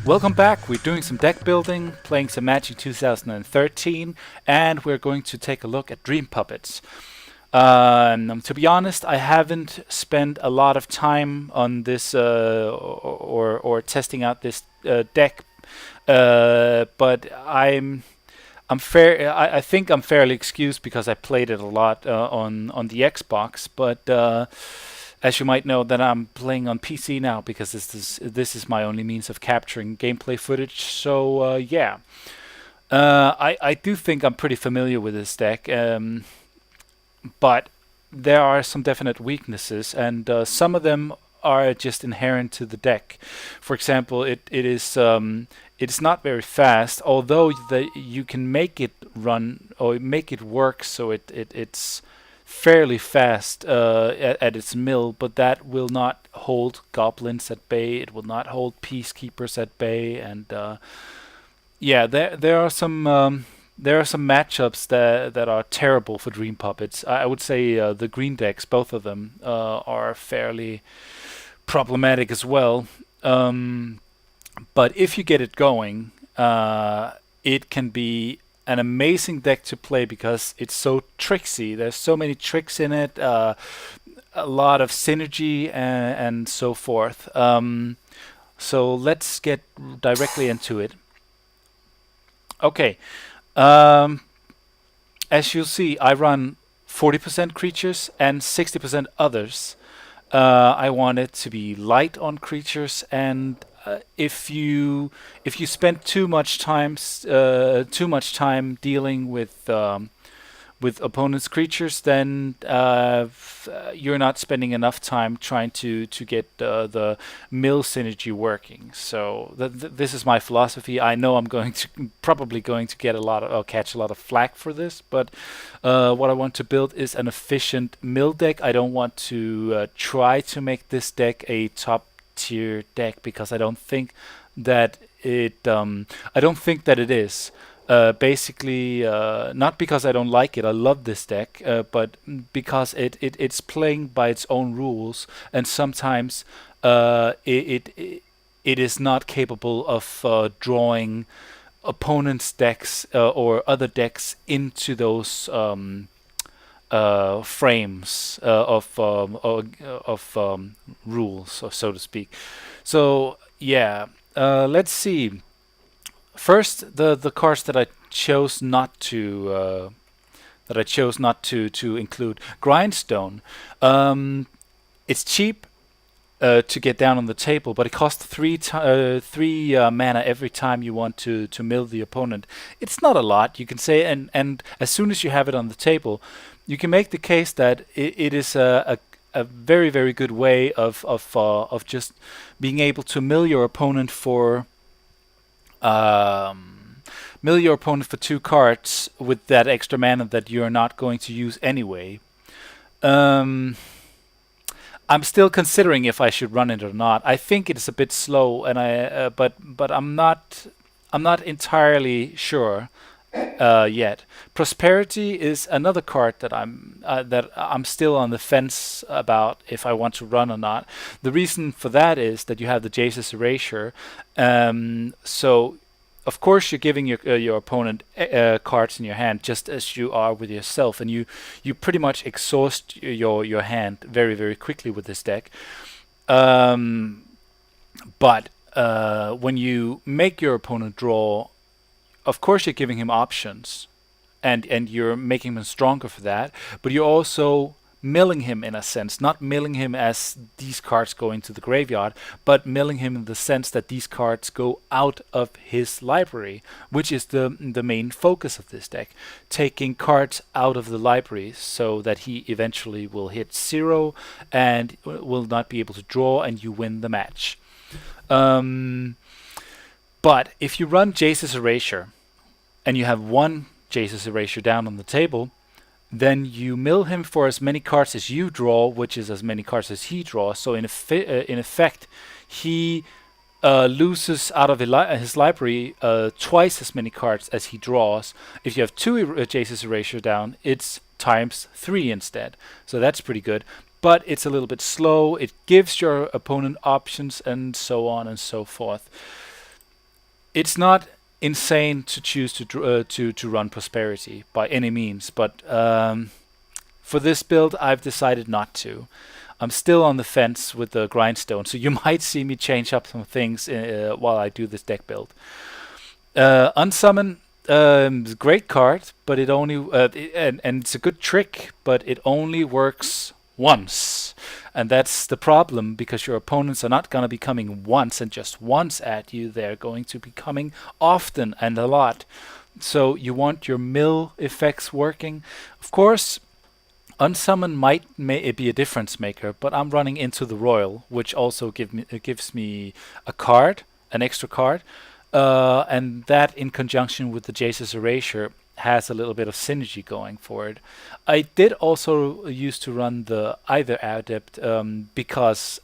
Welcome back. We're doing some deck building, playing some Magic 2013, and we're going to take a look at Dream Puppets. To be honest, I haven't spent a lot of time on this or testing out this deck, but I'm fair. I think I'm fairly excused because I played it a lot on the Xbox, but. As you might know, that I'm playing on PC now because this is my only means of capturing gameplay footage. So yeah, I do think I'm pretty familiar with this deck, but there are some definite weaknesses, and some of them are just inherent to the deck. For example, it's not very fast, although you can make it run or make it work so it's fairly fast at its mill, but that will not hold goblins at bay. It will not hold peacekeepers at bay, and yeah, there are some matchups that are terrible for Dream Puppets. I would say the green decks, both of them, are fairly problematic as well. But if you get it going, it can be an amazing deck to play because it's so tricksy. There's so many tricks in it, a lot of synergy and so forth. So let's get directly into it. Okay, as you'll see, I run 40% creatures and 60% others. I want it to be light on creatures, and if you spend too much time dealing with opponents' creatures, then you're not spending enough time trying to get the mill synergy working. So this is my philosophy. I know I'm probably going to get catch a lot of flack for this, but what I want to build is an efficient mill deck. I don't want to try to make this deck a top tier deck because I don't think that it is. Basically, not because I don't like it. I love this deck, but because it's playing by its own rules, and sometimes it is not capable of drawing opponents' decks or other decks into those frames of rules, so to speak. So yeah, let's see. First, the cards that I chose not to include. Grindstone. It's cheap to get down on the table, but it costs three mana every time you want to mill the opponent. It's not a lot, you can say, and as soon as you have it on the table, you can make the case that it is a very, very good way of just being able to mill your opponent for 2 cards with that extra mana that you're not going to use anyway. I'm still considering if I should run it or not. I think it's a bit slow, and but I'm not entirely sure yet. Prosperity is another card that I'm still on the fence about if I want to run or not. The reason for that is that you have the Jace's Erasure, so of course you're giving your opponent cards in your hand just as you are with yourself, and you pretty much exhaust your hand very, very quickly with this deck. But when you make your opponent draw, of course you're giving him options, and you're making him stronger for that, but you're also milling him in a sense, not milling him as these cards go into the graveyard, but milling him in the sense that these cards go out of his library, which is the main focus of this deck, taking cards out of the library so that he eventually will hit 0 and will not be able to draw, and you win the match. But if you run Jace's Erasure and you have 1 Jace's Erasure down on the table, then you mill him for as many cards as you draw, which is as many cards as he draws. So in effect, he loses out of his library twice as many cards as he draws. If you have 2 Jace's Erasure down, it's times 3 instead. So that's pretty good. But it's a little bit slow. It gives your opponent options and so on and so forth. It's not insane to choose to run Prosperity by any means, but for this build, I've decided not to. I'm still on the fence with the Grindstone, so you might see me change up some things while I do this deck build. Unsummon, great card, but it only and it's a good trick, but it only works once, and that's the problem, because your opponents are not going to be coming once and just once at you. They're going to be coming often and a lot. So you want your mill effects working. Of course, Unsummon might be a difference maker, but I'm running into the Royal, which also gives me a card, an extra card, and that in conjunction with the Jace's Erasure has a little bit of synergy going for it. I did also used to run the Either Adept because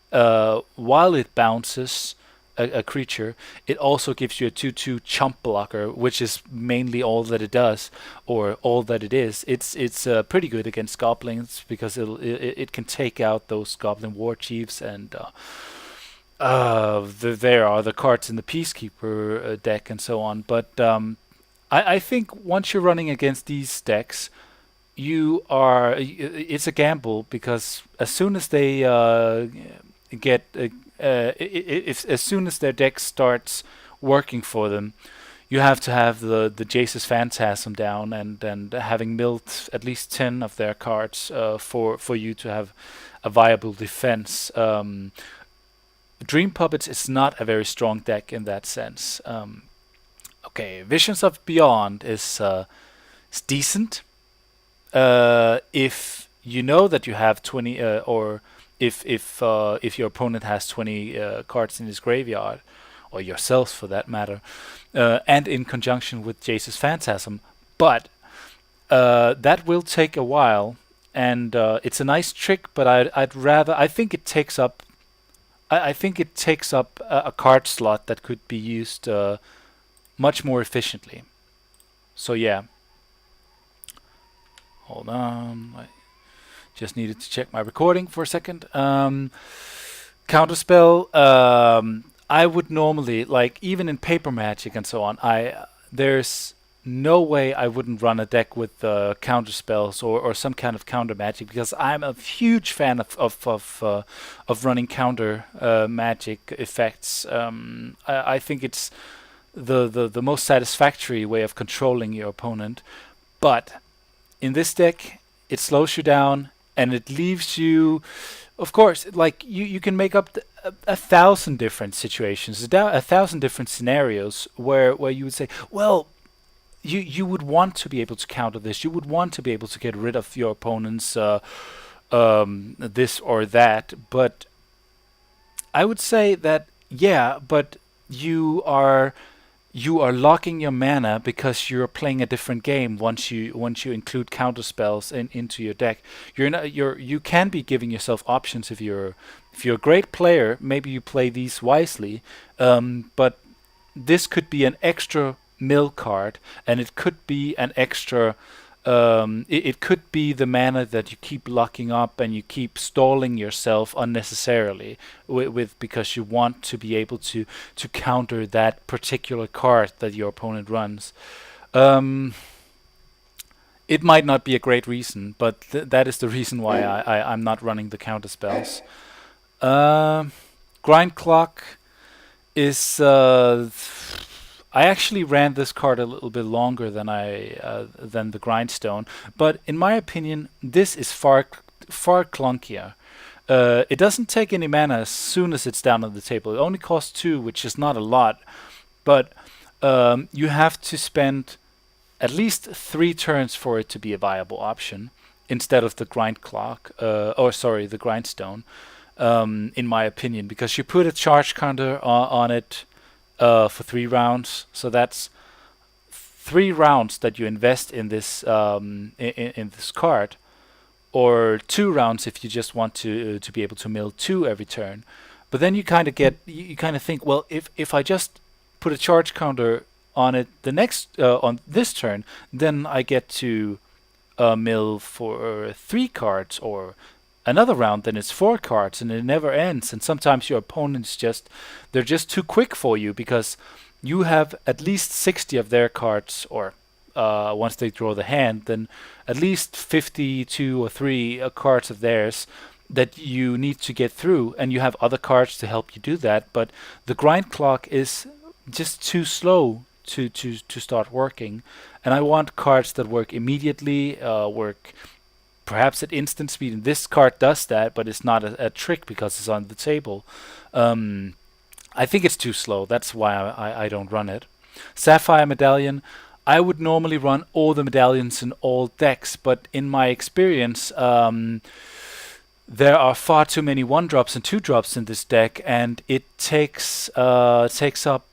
while it bounces a creature, it also gives you a 2/2 chump blocker, which is mainly all that it does, or all that it is. It's pretty good against goblins because it can take out those goblin war chiefs, and there are the cards in the Peacekeeper deck and so on. But I think once you're running against these decks, it's a gamble, because as soon as they get as soon as their deck starts working for them, you have to have the Jace's Phantasm down, and having milled at least 10 of their cards for you to have a viable defense. Dream Puppets is not a very strong deck in that sense. Okay, Visions of Beyond is decent if you know that you have 20 or if your opponent has 20 cards in his graveyard, or yourself for that matter, and in conjunction with Jace's Phantasm. But that will take a while, and it's a nice trick. But I think it takes up a card slot that could be used much more efficiently. So yeah. Hold on. Just needed to check my recording for a second. Counterspell. I would normally, like, even in Paper Magic and so on, there's no way I wouldn't run a deck with counterspells or some kind of counter magic, because I'm a huge fan of running counter magic effects. I think it's the most satisfactory way of controlling your opponent. But in this deck, it slows you down, and it leaves you, of course, like you can make up 1,000 different situations, 1,000 different scenarios where you would say, well, you would want to be able to counter this. You would want to be able to get rid of your opponent's this or that. But I would say that, yeah, but you are locking your mana because you're playing a different game once you include counterspells into your deck. You can be giving yourself options if you're a great player. Maybe you play these wisely, but this could be an extra mill card, and it could be an extra. It could be the mana that you keep locking up and you keep stalling yourself unnecessarily with because you want to be able to counter that particular card that your opponent runs. It might not be a great reason, but that is the reason why I'm not running the counter spells. Grindclock is. I actually ran this card a little bit longer than the Grindstone, but in my opinion, this is far clunkier. It doesn't take any mana as soon as it's down on the table. It only costs 2, which is not a lot, but you have to spend at least 3 turns for it to be a viable option instead of the Grindclock, the Grindstone, in my opinion, because you put a charge counter on it. For 3 rounds, so that's 3 rounds that you invest in this in this card, or 2 rounds if you just want to be able to mill 2 every turn. But then you kind of think, well, if I just put a charge counter on it the next on this turn, then I get to mill for 3 cards, or another round, then it's 4 cards, and it never ends. And sometimes your opponents they're just too quick for you, because you have at least 60 of their cards, or once they draw the hand, then at least 52 or 3 cards of theirs that you need to get through, and you have other cards to help you do that. But the Grindclock is just too slow to start working, and I want cards that work immediately, work perhaps at instant speed. And this card does that, but it's not a trick because it's on the table. I think it's too slow. That's why I don't run it. Sapphire Medallion. I would normally run all the medallions in all decks, but in my experience, there are far too many 1-drops and 2-drops in this deck, and it takes up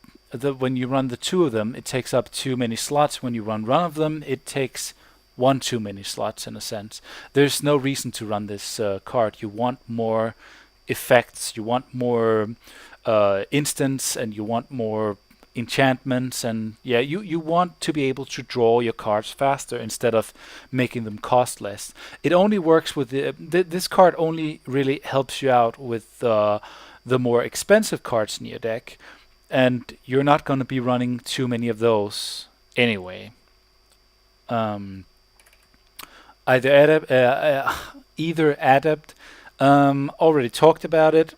when you run the 2 of them, it takes up too many slots. When you run one of them, it takes 1 too many slots in a sense. There's no reason to run this card. You want more effects, you want more instants, and you want more enchantments, and yeah, you want to be able to draw your cards faster instead of making them cost less. It only works with this card only really helps you out with the more expensive cards in your deck, and you're not going to be running too many of those anyway. Either Adept, already talked about it.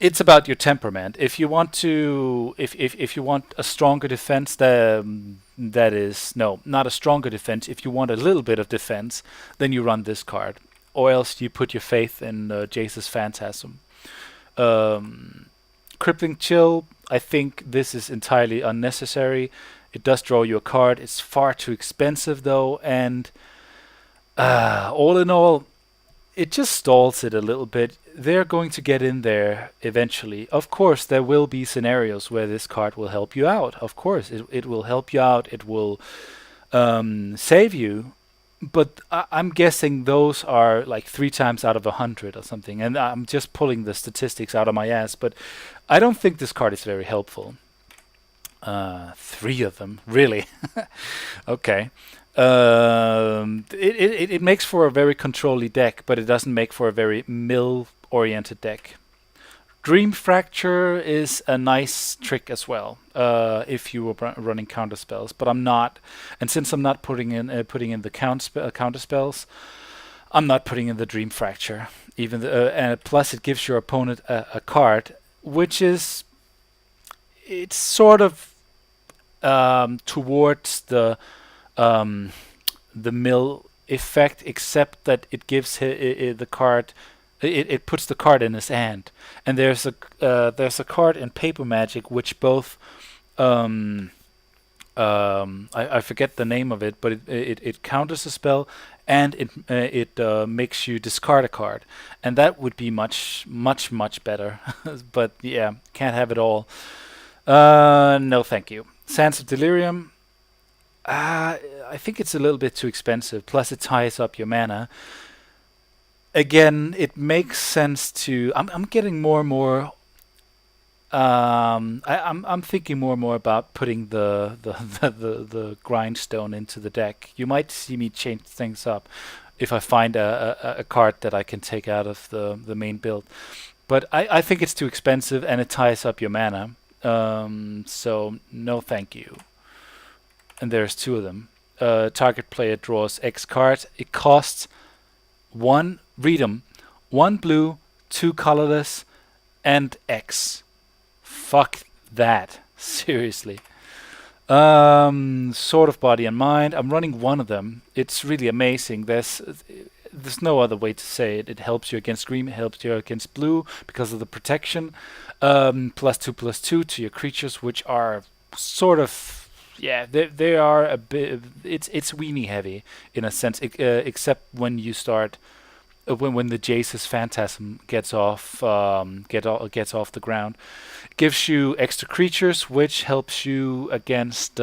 It's about your temperament. If you want to, if you want a stronger defense, that is no, not a stronger defense. If you want a little bit of defense, then you run this card, or else you put your faith in Jace's Phantasm. Crippling Chill. I think this is entirely unnecessary. It does draw you a card. It's far too expensive though, and all in all, it just stalls it a little bit. They're going to get in there eventually. Of course, there will be scenarios where this card will help you out. Of course, it will help you out. It will save you. But I'm guessing those are like 3 times out of 100 or something. And I'm just pulling the statistics out of my ass. But I don't think this card is very helpful. 3 of them, really? Okay. It makes for a very control-y deck, but it doesn't make for a very mill-oriented deck. Dream Fracture is a nice trick as well, if you were running counterspells, but I'm not. And since I'm not putting in the counterspells, I'm not putting in the Dream Fracture. Even plus, it gives your opponent a card, which is it's sort of towards the mill effect, except that it gives the card. It puts the card in his hand, and there's a card in Paper Magic which both I forget the name of it, but it counters a spell and it makes you discard a card, and that would be much better. But yeah, can't have it all. No, thank you. Sands of Delirium. I think it's a little bit too expensive. Plus, it ties up your mana. Again, it makes sense to. I'm getting more and more. I'm thinking more and more about putting the grindstone into the deck. You might see me change things up if I find a card that I can take out of the main build. But I think it's too expensive and it ties up your mana. So no, thank you. And there's 2 of them. Target player draws X cards. It costs 1. Read 'em. 1 blue, 2 colorless, and X. Fuck that. Seriously. Sword of Body and Mind. I'm running 1 of them. It's really amazing. There's no other way to say it. It helps you against green. It helps you against blue because of the protection. +2/+2 to your creatures, which are sort of. Yeah, they are a bit. It's weenie heavy in a sense, except when you start when the Jace's Phantasm gets off the ground. It gives you extra creatures, which helps you against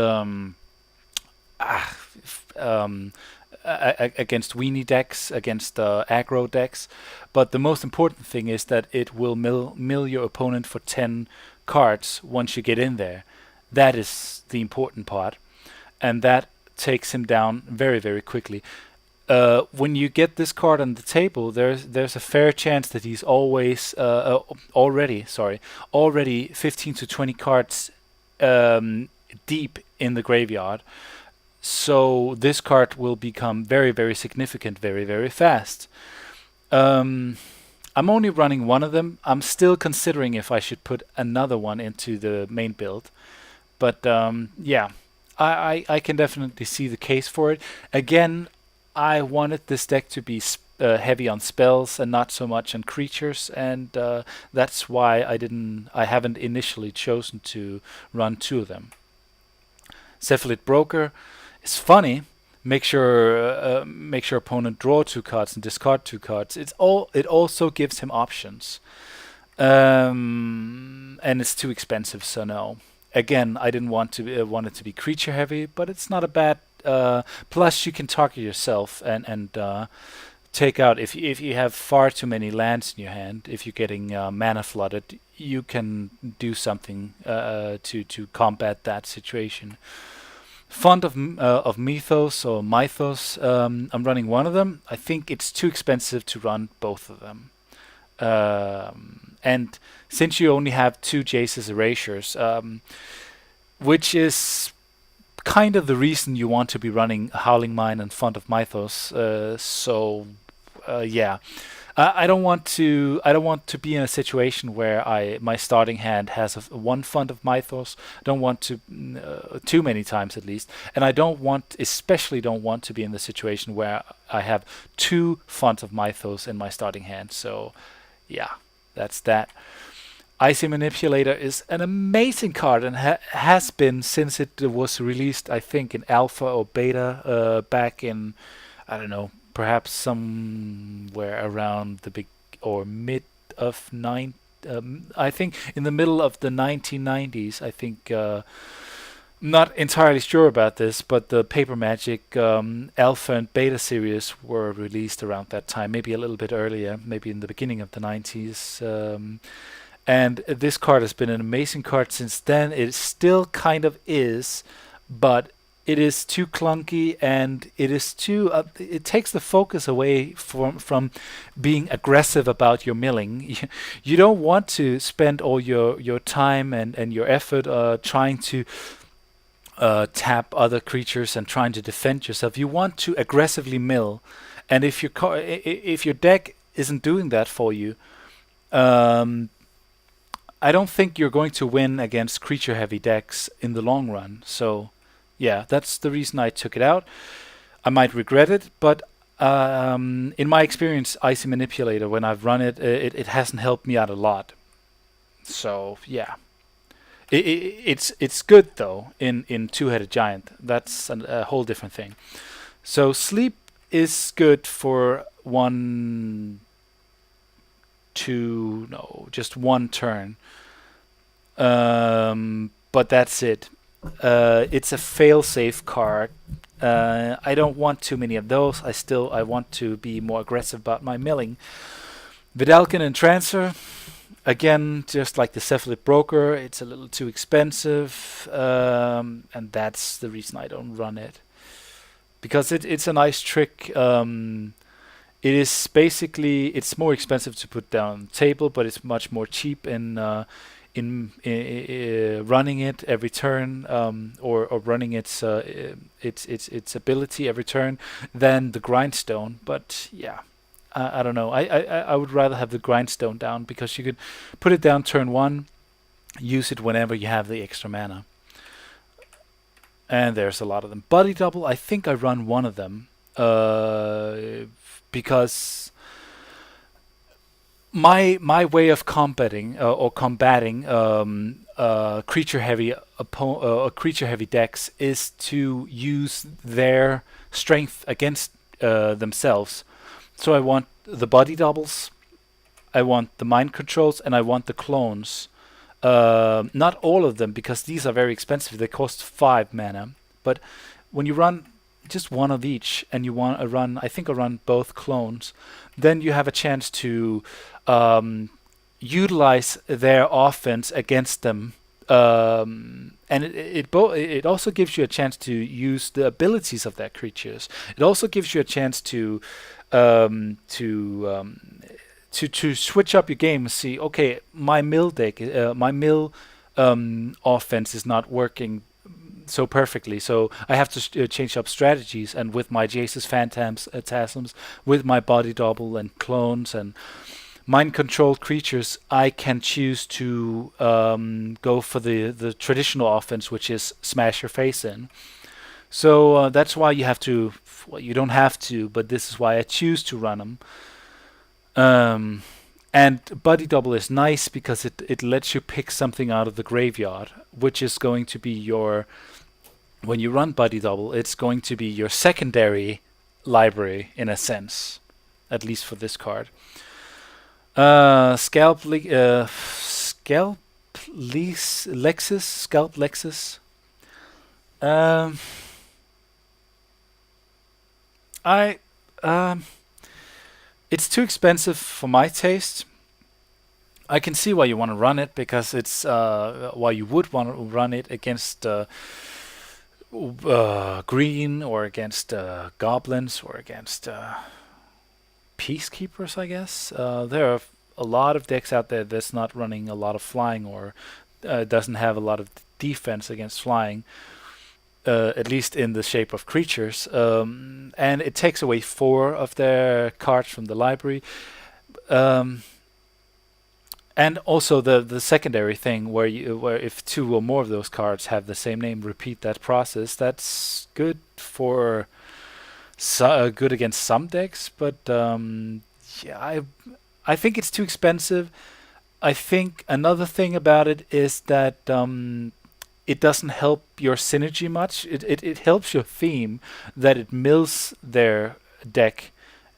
against weenie decks, against aggro decks. But the most important thing is that it will mill your opponent for 10 cards once you get in there. That is the important part, and that takes him down very, very quickly. when you get this card on the table, there's a fair chance that he's already 15 to 20 cards deep in the graveyard. So this card will become very, very significant very, very fast. I'm only running one of them. I'm still considering if I should put another one into the main build. But yeah, I can definitely see the case for it. Again, I wanted this deck to be heavy on spells and not so much on creatures, and that's why I haven't initially chosen to run two of them. Cephalid Broker is funny. Make your opponent draw two cards and discard two cards. It also gives him options, and it's too expensive, so no. Again, I didn't want it to be creature heavy, but it's not a bad. Plus, you can target yourself and take out if you have far too many lands in your hand. If you're getting mana flooded, you can do something to combat that situation. Font of Mythos or Mythos. I'm running one of them. I think it's too expensive to run both of them. And since you only have two Jace's Erasures, which is kind of the reason you want to be running Howling Mine and Font of Mythos. Yeah. I don't want to be in a situation where my starting hand has one Font of Mythos. I don't want to too many times at least, and especially don't want to be in the situation where I have two Font of Mythos in my starting hand. So, yeah, that's that. Icy Manipulator is an amazing card and has been since it was released, I think, in alpha or beta back in, I don't know, perhaps somewhere around the big or mid of I think in the middle of the 1990s. I think not entirely sure about this, but the Paper Magic alpha and beta series were released around that time, maybe a little bit earlier, maybe in the beginning of the 90s. And this card has been an amazing card since then. It still kind of is, but it is too clunky, and it is too. It takes the focus away from being aggressive about your milling. You don't want to spend all your time and your effort trying to tap other creatures and trying to defend yourself. You want to aggressively mill, and if your deck isn't doing that for you, I don't think you're going to win against creature-heavy decks in the long run. So, yeah, that's the reason I took it out. I might regret it, but in my experience, Icy Manipulator, when I've run it, it hasn't helped me out a lot. So, yeah. It's good, though, in Two-Headed Giant. That's a whole different thing. So, Sleep is good for just one turn. But that's it. It's a fail-safe card. I don't want too many of those. I want to be more aggressive about my milling. Vedalken Entrancer, again, just like the Cephalid Broker, it's a little too expensive, and that's the reason I don't run it. Because it's a nice trick. It is basically, it's more expensive to put down on the table, but it's much more cheap in running it every turn, or running its ability every turn than the Grindstone. But yeah, I don't know. I would rather have the Grindstone down, because you could put it down turn one, use it whenever you have the extra mana. And there's a lot of them. Body Double, I think I run one of them. Because my way of combating creature heavy decks is to use their strength against themselves. So I want the body doubles, I want the mind controls, and I want the clones. Not all of them, because these are very expensive. They cost 5 mana. But when you run just one of each, and you want to run, I think I run both clones, then you have a chance to utilize their offense against them, and it also gives you a chance to use the abilities of that creatures. It also gives you a chance to um, to um, to switch up your game and see, okay, my mill deck, my mill offense is not working so perfectly, so I have to change up strategies. And with my Jace's Phantasms, with my body double and clones and mind controlled creatures, I can choose to go for the traditional offense, which is smash your face in. So that's why you have to. Well, you don't have to, but this is why I choose to run them. Um, and Body Double is nice because it lets you pick something out of the graveyard, which is going to be your. When you run Body Double, it's going to be your secondary library in a sense, at least for this card. Scalpelexis. Um, I It's too expensive for my taste. I can see why you want to run it, because it's why you would want to run it against green, or against goblins, or against peacekeepers, I guess. There are a lot of decks out there that's not running a lot of flying, or doesn't have a lot of defense against flying, at least in the shape of creatures. And it takes away 4 of their cards from the library. Um, and also the secondary thing, where if 2 or more of those cards have the same name, repeat that process. That's good for good against some decks, but yeah, I think it's too expensive. I think another thing about it is that it doesn't help your synergy much. It helps your theme, that it mills their deck,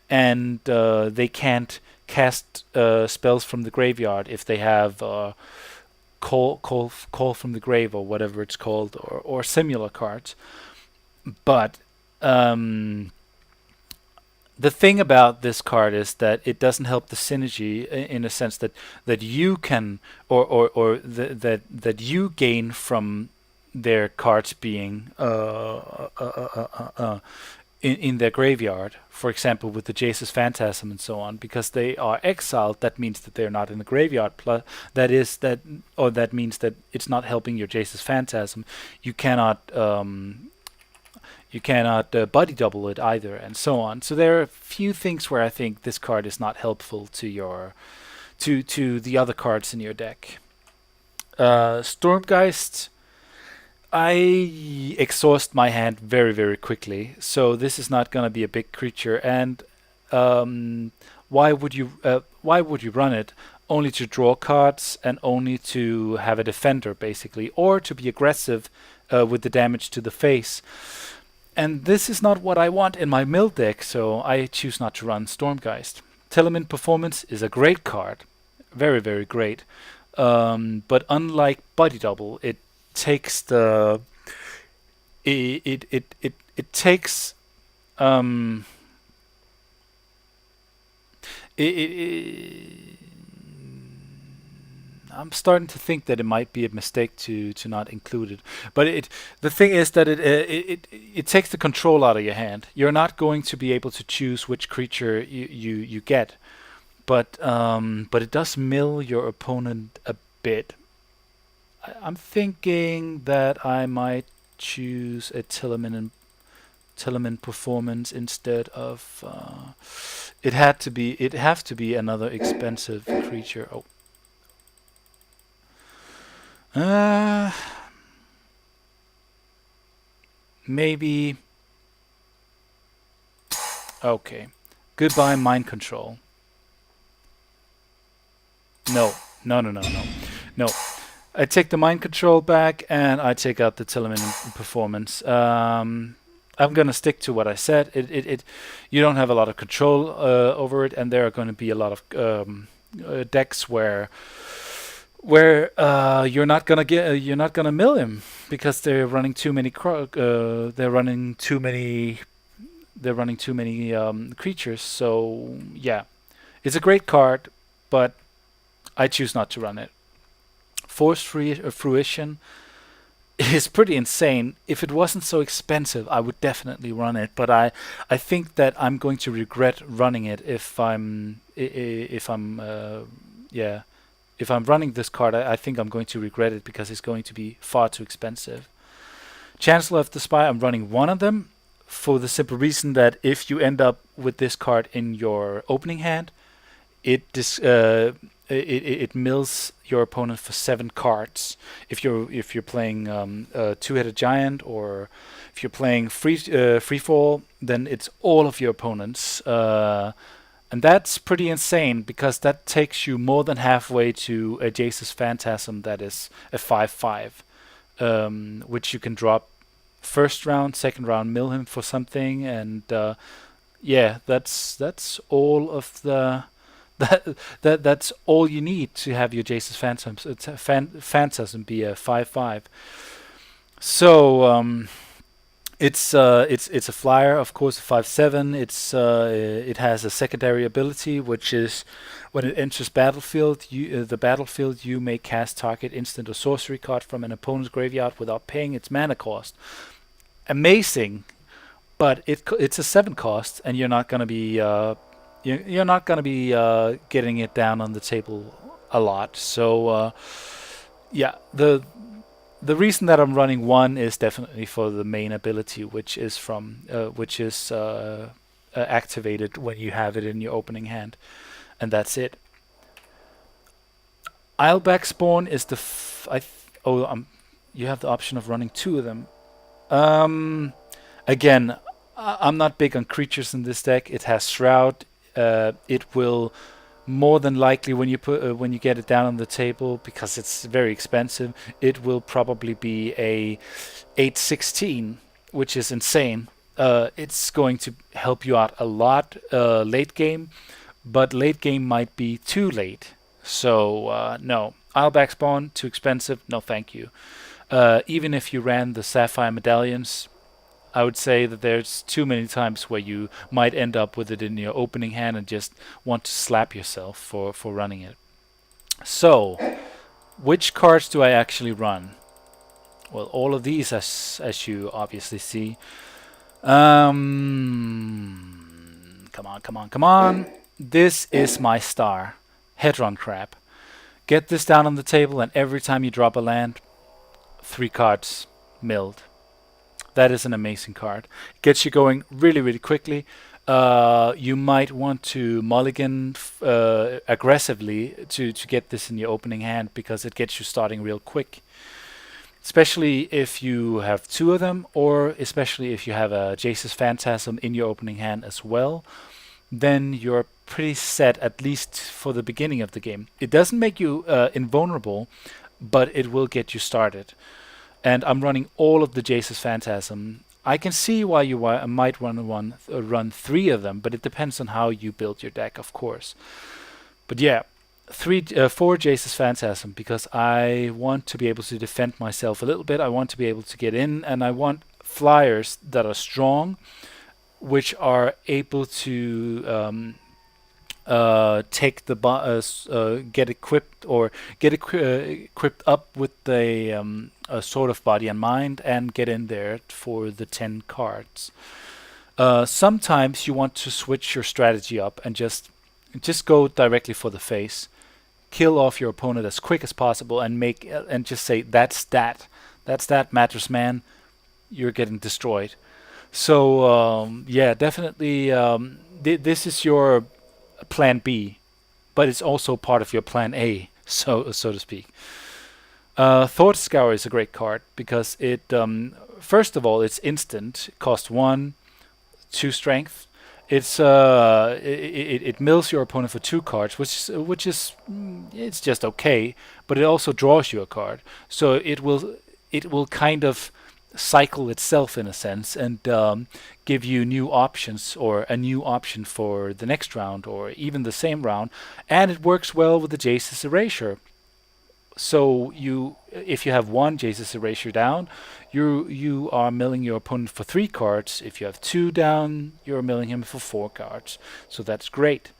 and they can't cast spells from the graveyard if they have call from the grave, or whatever it's called, or similar cards. But the thing about this card is that it doesn't help the synergy, in a sense that you can, that you gain from their cards being in their graveyard. For example, with the Jace's Phantasm and so on, because they are exiled, that means that they're not in the graveyard. Plus, that means that it's not helping your Jace's Phantasm. You cannot. Body double it either, and so on. So there are a few things where I think this card is not helpful to your to the other cards in your deck. Stormgeist, I exhaust my hand very, very quickly, so this is not going to be a big creature. And why would you run it? Only to draw cards, and only to have a defender, basically, or to be aggressive with the damage to the face. And this is not what I want in my mill deck, so I choose not to run Stormgeist. Telemin Performance is a great card, very, very great. But unlike Body Double, it takes the it takes I'm starting to think that it might be a mistake to not include it. But the thing is that it takes the control out of your hand. You're not going to be able to choose which creature you get, but it does mill your opponent a bit. I'm thinking that I might choose a Telemin Performance instead of. It have to be another expensive creature. Oh. Maybe. Okay. Goodbye, mind control. No. No. I take the mind control back, and I take out the Telemin Performance. I'm gonna stick to what I said. You don't have a lot of control over it, and there are going to be a lot of decks where you're not gonna mill him, because they're running too many creatures. So yeah, it's a great card, but I choose not to run it. Forced Fruition. is pretty insane. If it wasn't so expensive, I would definitely run it. But I think that I'm going to regret running it if yeah, if I'm running this card. I think I'm going to regret it because it's going to be far too expensive. Chancellor of the Spy, I'm running one of them for the simple reason that if you end up with this card in your opening hand, it mills your opponent for 7 cards. If you're playing a two-headed giant, or if you're playing free fall, then it's all of your opponents, and that's pretty insane because that takes you more than halfway to a Jace's Phantasm that is a 5/5, which you can drop first round, second round, mill him for something, and yeah, that's all of the that's all you need to have your Jace's Phantasm be a 5/5. So it's a flyer, of course, a 5/7. It has a secondary ability, which is when it enters battlefield, the battlefield, you may cast target instant or sorcery card from an opponent's graveyard without paying its mana cost. Amazing, but it's a 7 cost, and you're not gonna be you're not going to be getting it down on the table a lot. So yeah, the reason that I'm running one is definitely for the main ability, which is activated when you have it in your opening hand, and that's it. Isleback Spawn is the you have the option of running 2 of them. Again, I'm not big on creatures in this deck. It has Shroud. It will more than likely, when you get it down on the table, because it's very expensive, it will probably be a 8/16, which is insane. It's going to help you out a lot late game, but late game might be too late. So no, Isleback Spawn, too expensive. No, thank you. Even if you ran the Sapphire Medallions, I would say that there's too many times where you might end up with it in your opening hand and just want to slap yourself for running it. So, which cards do I actually run? Well, all of these, as you obviously see. Come on. This is my star. Hedron Crab. Get this down on the table, and every time you drop a land, 3 cards milled. That is an amazing card. It gets you going really, really quickly. You might want to mulligan aggressively to get this in your opening hand, because it gets you starting real quick. Especially if you have 2 of them, or especially if you have a Jace's Phantasm in your opening hand as well. Then you're pretty set, at least for the beginning of the game. It doesn't make you invulnerable, but it will get you started. And I'm running all of the Jace's Phantasm. I can see why you might run 3 of them, but it depends on how you build your deck, of course. But yeah, 4 Jace's Phantasm, because I want to be able to defend myself a little bit. I want to be able to get in, and I want flyers that are strong, which are able to take the get equipped, or get equipped up with a Sword of Body and Mind, and get in there for the 10 cards. Sometimes you want to switch your strategy up and just go directly for the face, kill off your opponent as quick as possible, and just say, that's that Mattress Man, you're getting destroyed. So yeah, definitely this is your plan B, but it's also part of your plan A, so to speak. Thought Scour is a great card because it first of all, it's instant, cost 1, 2 strength. It mills your opponent for 2 cards, which is it's just okay, but it also draws you a card, so it will kind of cycle itself in a sense, and give you new options, or a new option for the next round, or even the same round. And it works well with the Jace's Erasure. So if you have 1 Jace's Erasure down, you are milling your opponent for 3 cards. If you have 2 down, you're milling him for 4 cards. So that's great.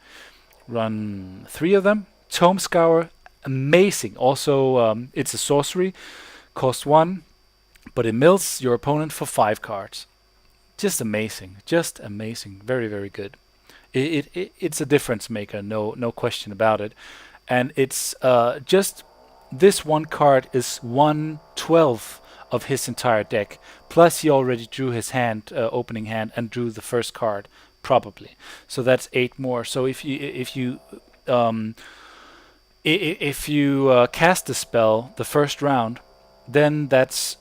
Run 3 of them. Tome Scour, amazing. Also, it's a sorcery, cost 1. but it mills your opponent for 5 cards. Just amazing, just amazing, very very good. It's a difference maker, no question about it, and it's just this one card is 1/12 of his entire deck. Plus, he already drew his hand, opening hand, and drew the first card probably. So that's 8 more. So um, if you cast the spell the first round, then that's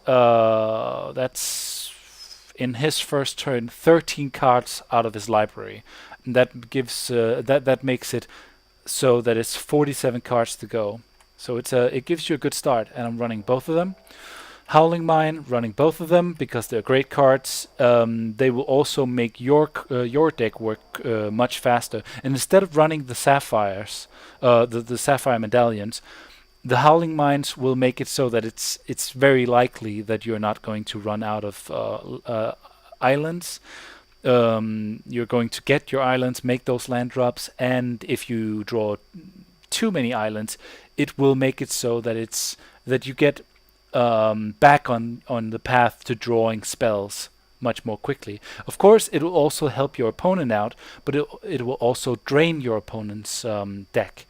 in his first turn 13 cards out of his library. And that gives that makes it so that it's 47 cards to go. So it gives you a good start, and I'm running both of them. Howling Mine, running both of them because they're great cards. They will also make your deck work much faster. And instead of running the sapphires, the Sapphire Medallions, the Howling Mines will make it so that it's very likely that you're not going to run out of islands. You're going to get your islands, make those land drops, and if you draw too many islands, it will make it so that you get back on the path to drawing spells much more quickly. Of course, it will also help your opponent out, but it will also drain your opponent's deck.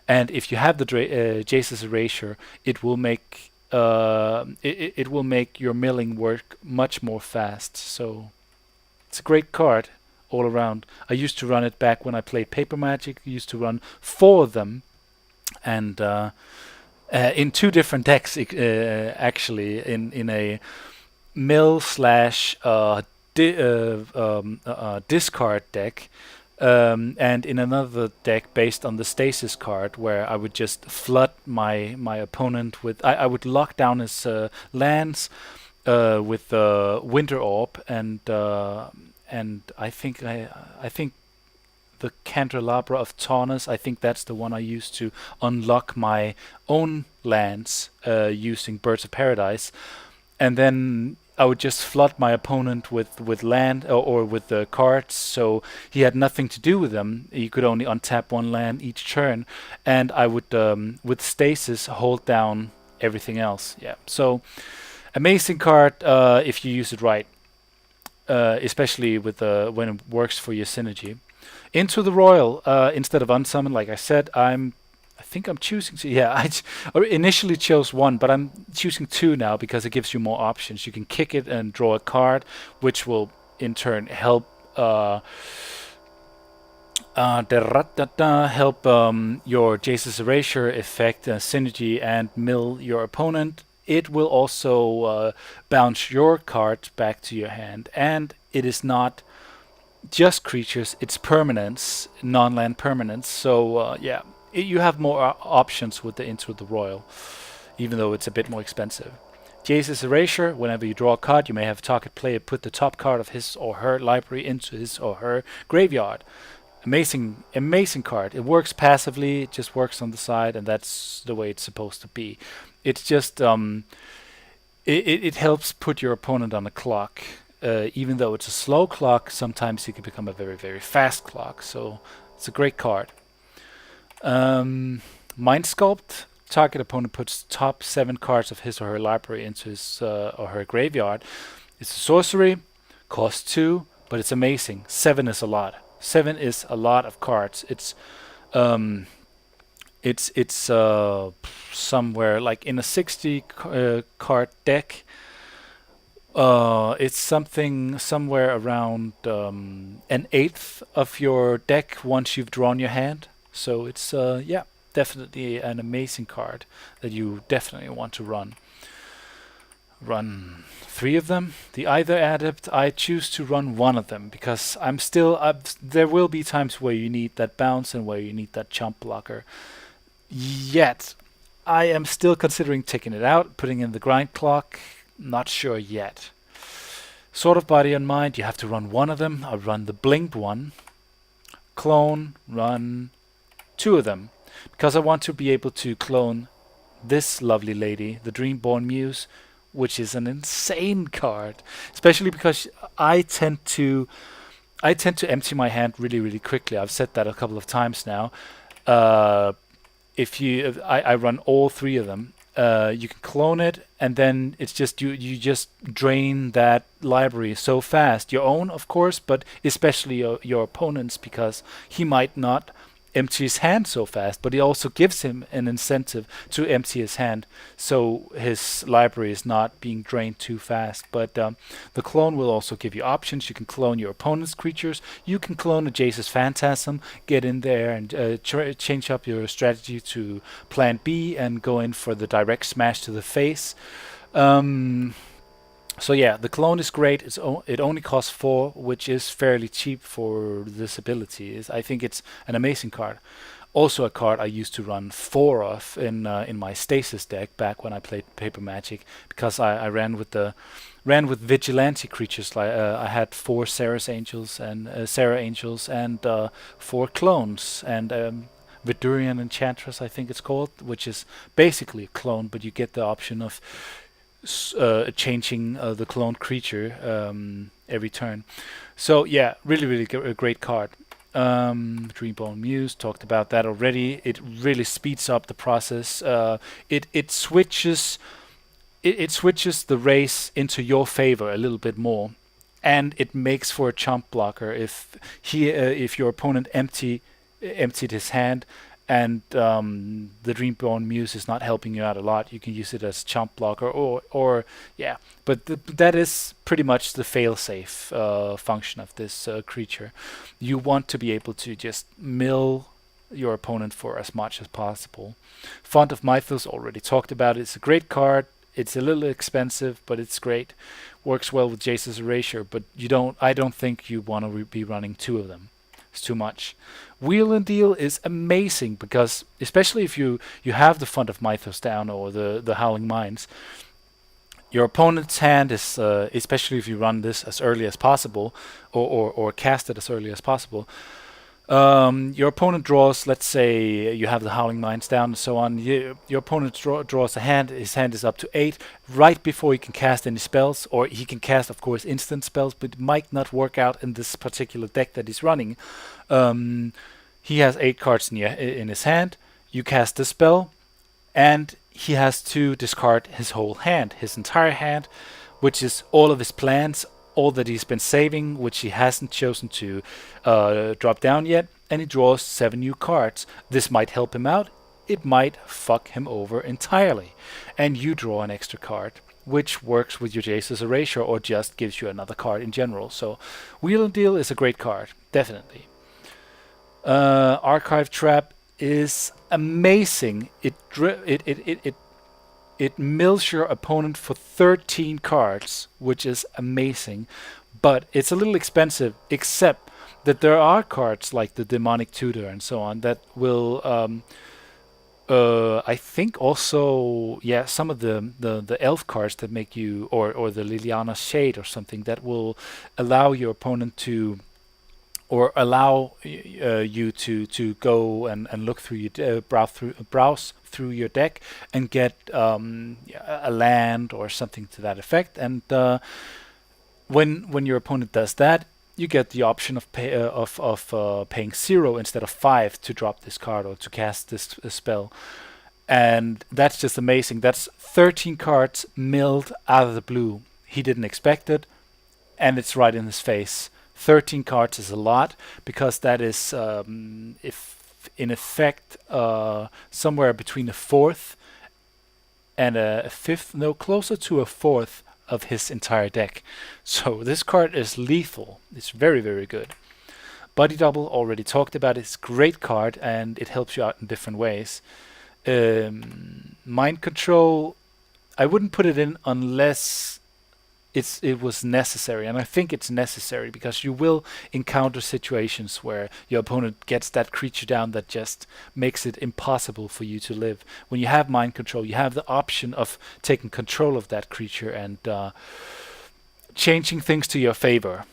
And if you have the Jace's Erasure, it will make it will make your milling work much more fast. So it's a great card all around. I used to run it back when I played Paper Magic. I used to run 4 of them, and in 2 different decks, actually, in a mill slash discard deck, and in another deck based on the stasis card, where I would just flood my opponent with. I would lock down his lands with the Winter Orb, and I think the Candelabra of Taunus. I think that's the one I used to unlock my own lands using Birds of Paradise, and then I would just flood my opponent with land or with the cards, so he had nothing to do with them. He could only untap 1 land each turn, and I would with stasis hold down everything else. Yeah, so amazing card if you use it right, especially with when it works for your synergy. Into the Royal, instead of Unsummon, like I said, I think I'm choosing to. Yeah, I initially chose 1, but I'm choosing 2 now because it gives you more options. You can kick it and draw a card, which will in turn help help your Jace's Erasure effect, synergy, and mill your opponent. It will also bounce your card back to your hand, and it is not just creatures, it's permanents, non-land permanents. So yeah, you have more options with the Into the Royal, even though it's a bit more expensive. Jace's Erasure, whenever you draw a card, you may have a target player put the top card of his or her library into his or her graveyard. Amazing, amazing card. It works passively, it just works on the side, and that's the way it's supposed to be. It's just, it helps put your opponent on a clock. Even though it's a slow clock, sometimes it can become a very, very fast clock. So it's a great card. Mind Sculpt. Target opponent puts top 7 cards of his or her library into his or her graveyard. It's a sorcery, costs 2, but it's amazing. 7 is a lot. 7 is a lot of cards. It's somewhere like in a 60 card deck. It's somewhere around an eighth of your deck once you've drawn your hand. So it's yeah, definitely an amazing card that you definitely want to run. Run 3 of them. The Either Adept, I choose to run 1 of them because I'm still. There will be times where you need that bounce and where you need that chump blocker. Yet, I am still considering taking it out, putting in the Grindclock. Not sure yet. Sort of Body and Mind, you have to run 1 of them. I run the Blinked one. Clone, run 2 of them. Because I want to be able to clone this lovely lady, the Dreamborn Muse, which is an insane card. Especially because I tend to empty my hand really, really quickly. I've said that a couple of times now. I run all 3 of them. You can clone it, and then it's just you just drain that library so fast. Your own, of course, but especially your opponent's, because he might not empty his hand so fast, but it also gives him an incentive to empty his hand, so his library is not being drained too fast. But the clone will also give you options. You can clone your opponent's creatures. You can clone a Jace's Phantasm, get in there and change up your strategy to plan B and go in for the direct smash to the face. So yeah, the clone is great. It only costs 4, which is fairly cheap for this ability. I think it's an amazing card. Also a card I used to run 4 of in my Stasis deck back when I played Paper Magic, because I ran with vigilante creatures. Like I had 4 Sarah Angels and 4 clones and Vedalken Entrancer, I think it's called, which is basically a clone, but you get the option of changing the cloned creature every turn. So yeah, really a great card. Dreamborn Muse, talked about that already. It really speeds up the process. It switches the race into your favor a little bit more, and it makes for a chump blocker if your opponent emptied his hand and the Dreamborn Muse is not helping you out a lot. You can use it as chump blocker or yeah. But that is pretty much the fail-safe function of this creature. You want to be able to just mill your opponent for as much as possible. Font of Mythos, already talked about it. It's a great card. It's a little expensive, but it's great. Works well with Jace's Erasure, but I don't think you want to be running 2 of them. It's too much. Wheel and Deal is amazing, because especially if you have the Font of Mythos down or the Howling Mines, your opponent's hand is, especially if you run this as early as possible or cast it as early as possible, your opponent draws, let's say you have the Howling Mines down and so on, your opponent draws a hand, his hand is up to 8, right before he can cast any spells, or he can cast, of course, instant spells, but it might not work out in this particular deck that he's running. He has 8 cards in his hand, you cast the spell, and he has to discard his whole hand, his entire hand, which is all of his plans, all that he's been saving, which he hasn't chosen to drop down yet, and he draws 7 new cards. This might help him out, it might fuck him over entirely, and you draw an extra card, which works with your Jace's Erasure or just gives you another card in general. So Wheel and Deal is a great card, definitely. Archive Trap is amazing. It mills your opponent for 13 cards, which is amazing, but it's a little expensive, except that there are cards like the Demonic Tutor and so on that will, I think also, yeah, some of the elf cards that make you, or the Liliana's Shade or something, that will allow your opponent to, or allow you to go and look through your browse through your deck and get a land or something to that effect. And when your opponent does that, you get the option of paying 0 instead of 5 to drop this card or to cast this spell. And that's just amazing. That's 13 cards milled out of the blue. He didn't expect it, and it's right in his face. 13 cards is a lot, because that is, if in effect, somewhere between a fourth and a fifth, no, closer to a fourth of his entire deck. So this card is lethal. It's very, very good. Body Double, already talked about. It's a great card, and it helps you out in different ways. Mind Control, I wouldn't put it in unless it was necessary, and I think it's necessary, because you will encounter situations where your opponent gets that creature down that just makes it impossible for you to live. When you have Mind Control, you have the option of taking control of that creature and changing things to your favor,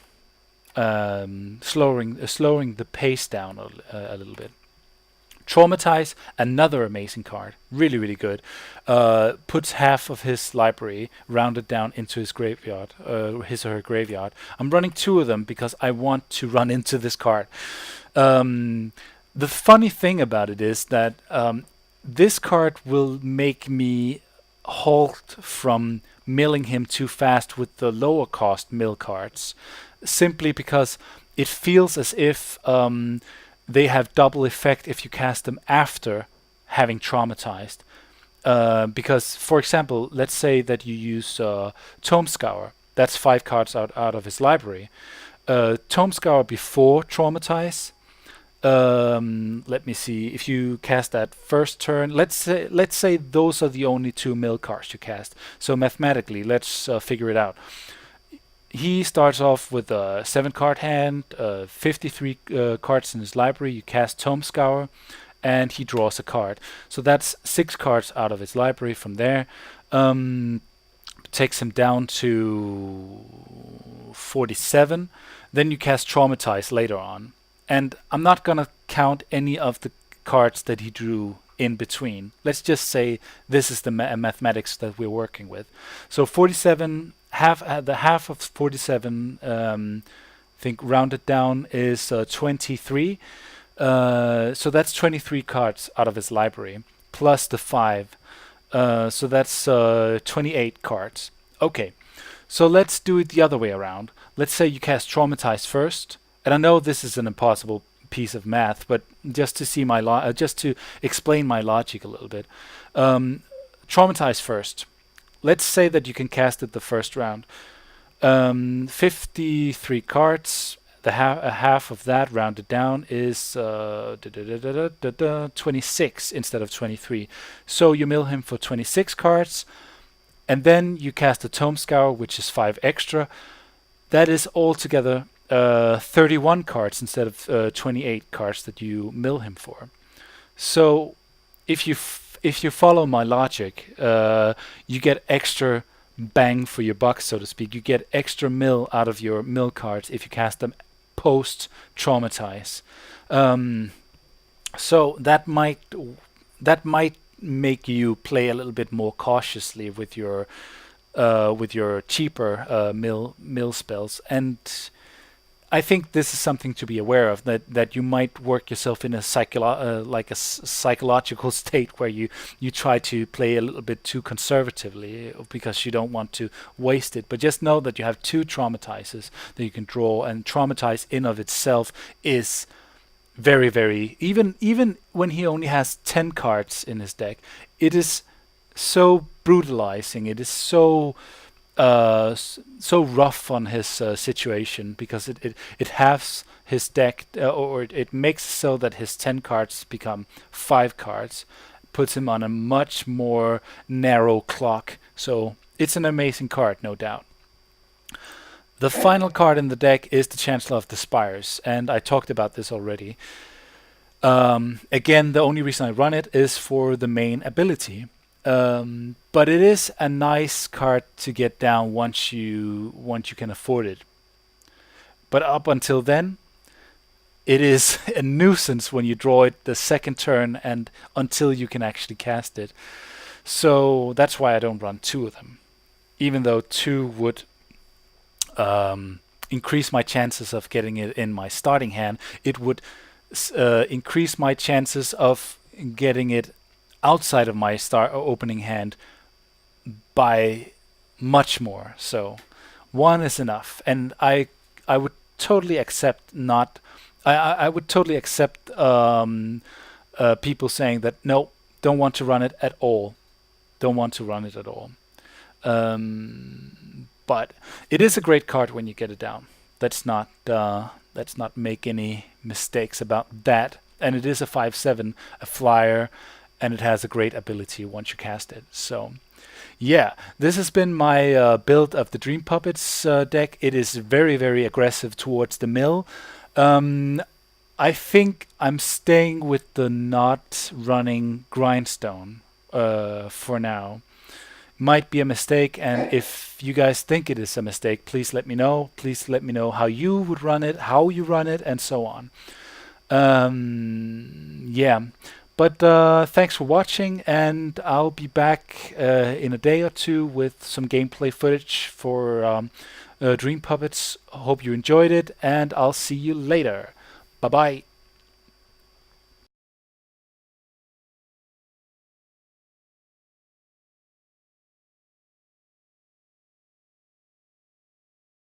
slowing the pace down a little bit. Traumatize, another amazing card, really good. Puts half of his library rounded down into his graveyard, his or her graveyard. I'm running 2 of them because I want to run into this card. The funny thing about it is that this card will make me halt from milling him too fast with the lower cost mill cards, simply because it feels as if they have double effect if you cast them after having traumatized. Because, for example, let's say that you use Tome Scour. That's 5 cards out of his library. Tome Scour before Traumatize. Let me see. If you cast that first turn, let's say those are the only 2 mill cards you cast. So mathematically, let's figure it out. He starts off with a 7-card hand, 53 cards in his library. You cast Tome Scour, and he draws a card. So that's 6 cards out of his library from there. Takes him down to 47. Then you cast Traumatize later on. And I'm not going to count any of the cards that he drew in between. Let's just say this is the mathematics that we're working with. So 47, the half of 47, I think rounded down is 23. So that's 23 cards out of his library, plus the 5. So that's 28 cards. Okay, so let's do it the other way around. Let's say you cast Traumatize first. And I know this is an impossible piece of math, but just to see just to explain my logic a little bit. Traumatize first. Let's say that you can cast it the first round. 53 cards. Half of that rounded down is 26 instead of 23. So you mill him for 26 cards, and then you cast a Tome Scour, which is 5 extra. That is altogether 31 cards instead of 28 cards that you mill him for. So if you follow my logic, you get extra bang for your buck, so to speak. You get extra mill out of your mill cards if you cast them post Traumatize. So that might make you play a little bit more cautiously with your cheaper mill spells. And I think this is something to be aware of, that you might work yourself in a psychological state where you try to play a little bit too conservatively because you don't want to waste it. But just know that you have 2 Traumatizes that you can draw, and Traumatize in of itself is very, very, even when he only has 10 cards in his deck, it is so brutalizing. It is so rough on his situation, because it halves his deck, or it makes so that his 10 cards become 5 cards, puts him on a much more narrow clock. So it's an amazing card, no doubt. The final card in the deck is the Chancellor of the Spires, and I talked about this already. Again, the only reason I run it is for the main ability. But it is a nice card to get down once you can afford it. But up until then, it is a nuisance when you draw it the second turn and until you can actually cast it. So that's why I don't run 2 of them. Even though 2 would increase my chances of getting it in my starting hand, it would increase my chances of getting it outside of my opening hand by much more. So 1 is enough, and I would totally accept I would totally accept people saying that no, don't want to run it at all. Don't want to run it at all. But it is a great card when you get it down. Let's not make any mistakes about that. And it is a 5/7, a flyer, and it has a great ability once you cast it. So yeah, this has been my build of the Dream Puppets deck. It is very, very aggressive towards the mill. I think I'm staying with the not running Grindstone for now. Might be a mistake, and if you guys think it is a mistake, please let me know. Please let me know how you would run it, how you run it, and so on. Yeah, but thanks for watching, and I'll be back in a day or 2 with some gameplay footage for Dream Puppets. Hope you enjoyed it, and I'll see you later. Bye bye.